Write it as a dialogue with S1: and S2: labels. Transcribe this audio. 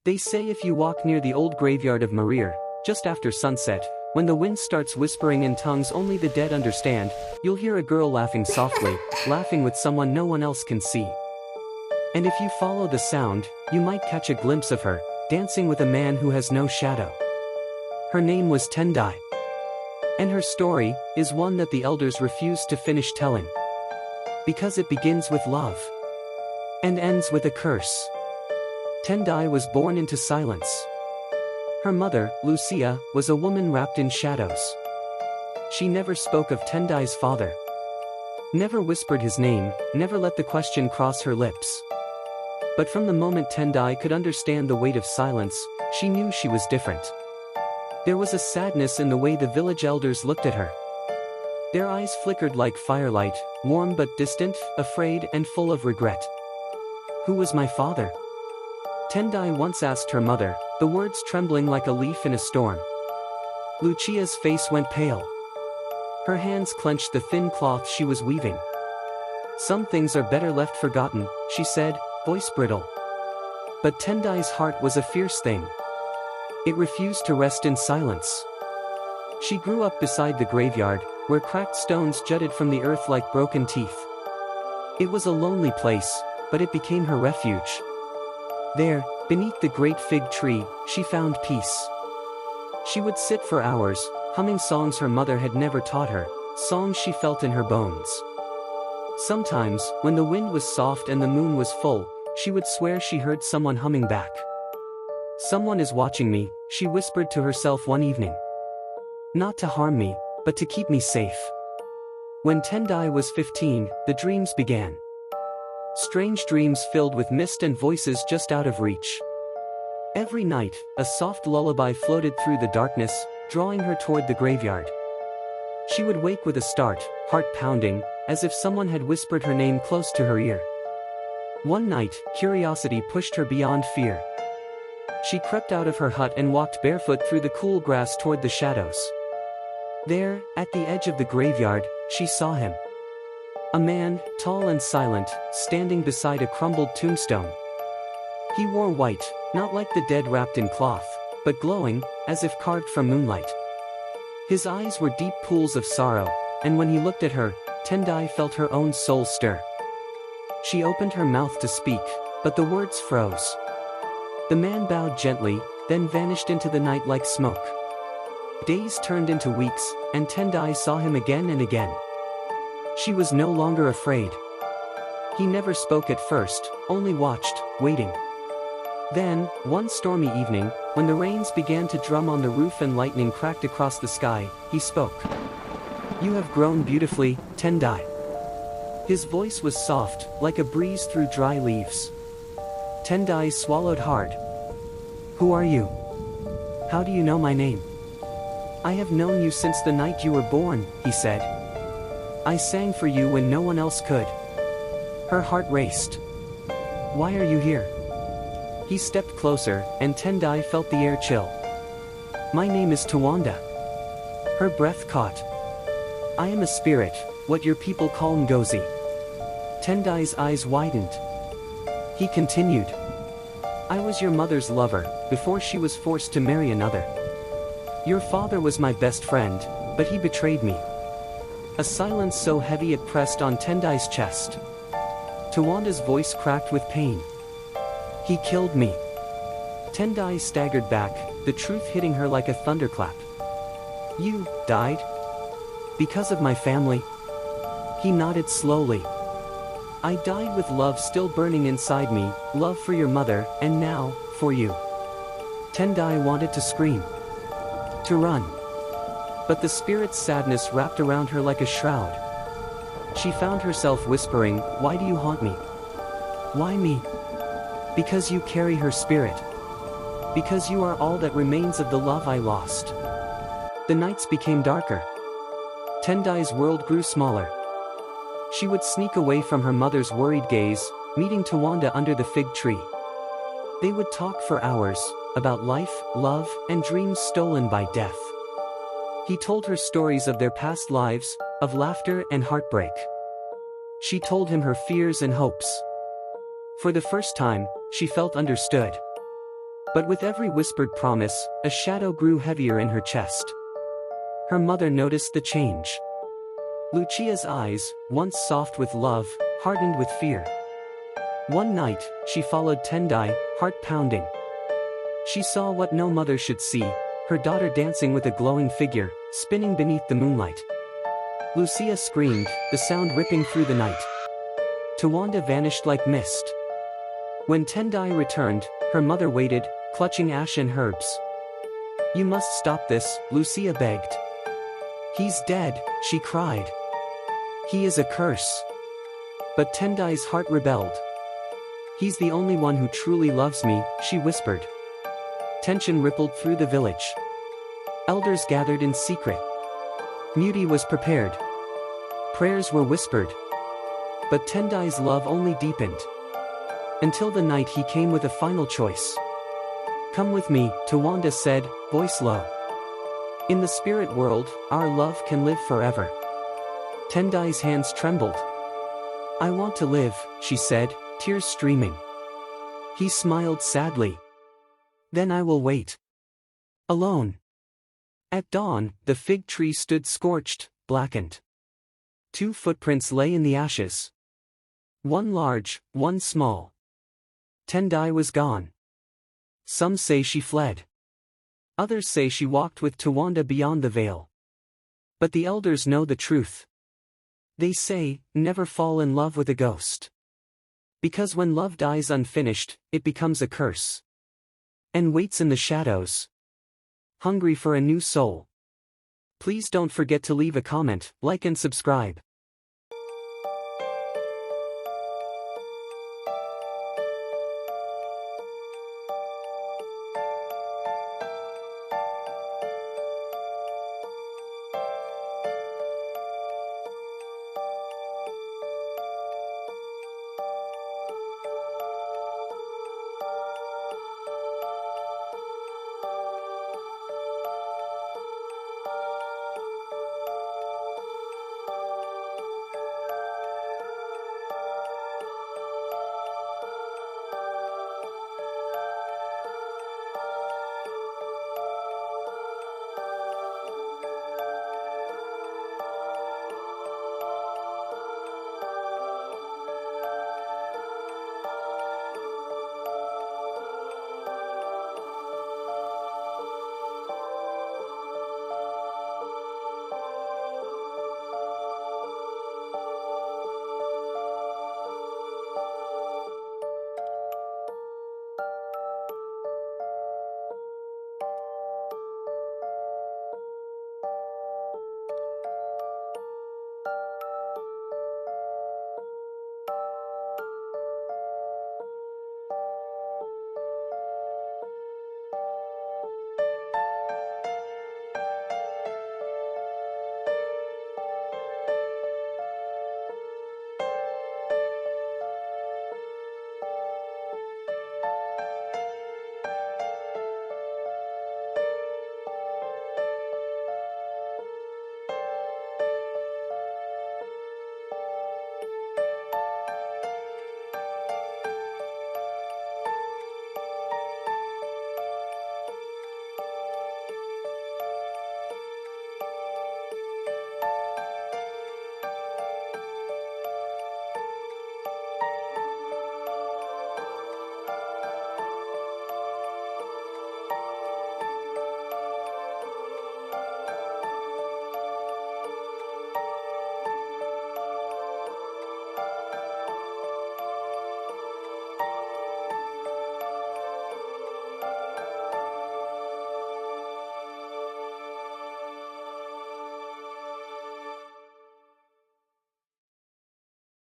S1: They say if you walk near the old graveyard of Marir, just after sunset, when the wind starts whispering in tongues only the dead understand, you'll hear a girl laughing softly, laughing with someone no one else can see. And if you follow the sound, you might catch a glimpse of her, dancing with a man who has no shadow. Her name was Tendai. And her story is one that the elders refuse to finish telling. Because it begins with love. And ends with a curse. Tendai was born into silence. Her mother, Lucia, was a woman wrapped in shadows. She never spoke of Tendai's father. Never whispered his name, never let the question cross her lips. But from the moment Tendai could understand the weight of silence, she knew she was different. There was a sadness in the way the village elders looked at her. Their eyes flickered like firelight, warm but distant, afraid and full of regret. Who was my father? Tendai once asked her mother, the words trembling like a leaf in a storm. Lucia's face went pale. Her hands clenched the thin cloth she was weaving. Some things are better left forgotten, she said, voice brittle. But Tendai's heart was a fierce thing. It refused to rest in silence. She grew up beside the graveyard, where cracked stones jutted from the earth like broken teeth. It was a lonely place, but it became her refuge. There, beneath the great fig tree, she found peace. She would sit for hours, humming songs her mother had never taught her, songs she felt in her bones. Sometimes, when the wind was soft and the moon was full, she would swear she heard someone humming back. Someone is watching me, she whispered to herself one evening. Not to harm me, but to keep me safe. When Tendai was 15, the dreams began. Strange dreams filled with mist and voices just out of reach. Every night, a soft lullaby floated through the darkness, drawing her toward the graveyard. She would wake with a start, heart pounding, as if someone had whispered her name close to her ear. One night, curiosity pushed her beyond fear. She crept out of her hut and walked barefoot through the cool grass toward the shadows. There, at the edge of the graveyard, she saw him. A man, tall and silent, standing beside a crumbled tombstone. He wore white, not like the dead wrapped in cloth, but glowing, as if carved from moonlight. His eyes were deep pools of sorrow, and when he looked at her, Tendai felt her own soul stir. She opened her mouth to speak, but the words froze. The man bowed gently, then vanished into the night like smoke. Days turned into weeks, and Tendai saw him again and again. She was no longer afraid. He never spoke at first, only watched, waiting. Then, one stormy evening, when the rains began to drum on the roof and lightning cracked across the sky, he spoke. You have grown beautifully, Tendai. His voice was soft, like a breeze through dry leaves. Tendai swallowed hard. Who are you? How do you know my name? I have known you since the night you were born, he said. I sang for you when no one else could. Her heart raced. Why are you here? He stepped closer, and Tendai felt the air chill. My name is Tawanda. Her breath caught. I am a spirit, what your people call Ngozi. Tendai's eyes widened. He continued. I was your mother's lover, before she was forced to marry another. Your father was my best friend, but he betrayed me. A silence so heavy it pressed on Tendai's chest. Tawanda's voice cracked with pain. He killed me. Tendai staggered back, the truth hitting her like a thunderclap. You died? Because of my family? He nodded slowly. I died with love still burning inside me, love for your mother, and now, for you. Tendai wanted to scream. To run. But the spirit's sadness wrapped around her like a shroud. She found herself whispering, why do you haunt me? Why me? Because you carry her spirit. Because you are all that remains of the love I lost. The nights became darker. Tendai's world grew smaller. She would sneak away from her mother's worried gaze, meeting Tawanda under the fig tree. They would talk for hours, about life, love, and dreams stolen by death. He told her stories of their past lives, of laughter and heartbreak. She told him her fears and hopes. For the first time, she felt understood. But with every whispered promise, a shadow grew heavier in her chest. Her mother noticed the change. Lucia's eyes, once soft with love, hardened with fear. One night, she followed Tendai, heart pounding. She saw what no mother should see, her daughter dancing with a glowing figure, spinning beneath the moonlight. Lucia screamed, the sound ripping through the night. Tawanda vanished like mist. When Tendai returned, her mother waited, clutching ash and herbs. "You must stop this," Lucia begged. "He's dead," she cried. "He is a curse." But Tendai's heart rebelled. "He's the only one who truly loves me," she whispered. Tension rippled through the village. Elders gathered in secret. Muti was prepared. Prayers were whispered. But Tendai's love only deepened. Until the night he came with a final choice. "Come with me," Tawanda said, voice low. "In the spirit world, our love can live forever." Tendai's hands trembled. "I want to live," she said, tears streaming. He smiled sadly. "Then I will wait. Alone." At dawn, the fig tree stood scorched, blackened. 2 footprints lay in the ashes. One large, one small. Tendai was gone. Some say she fled. Others say she walked with Tawanda beyond the veil. But the elders know the truth. They say, never fall in love with a ghost. Because when love dies unfinished, it becomes a curse. And waits in the shadows. Hungry for a new soul. Please don't forget to leave a comment, like and subscribe.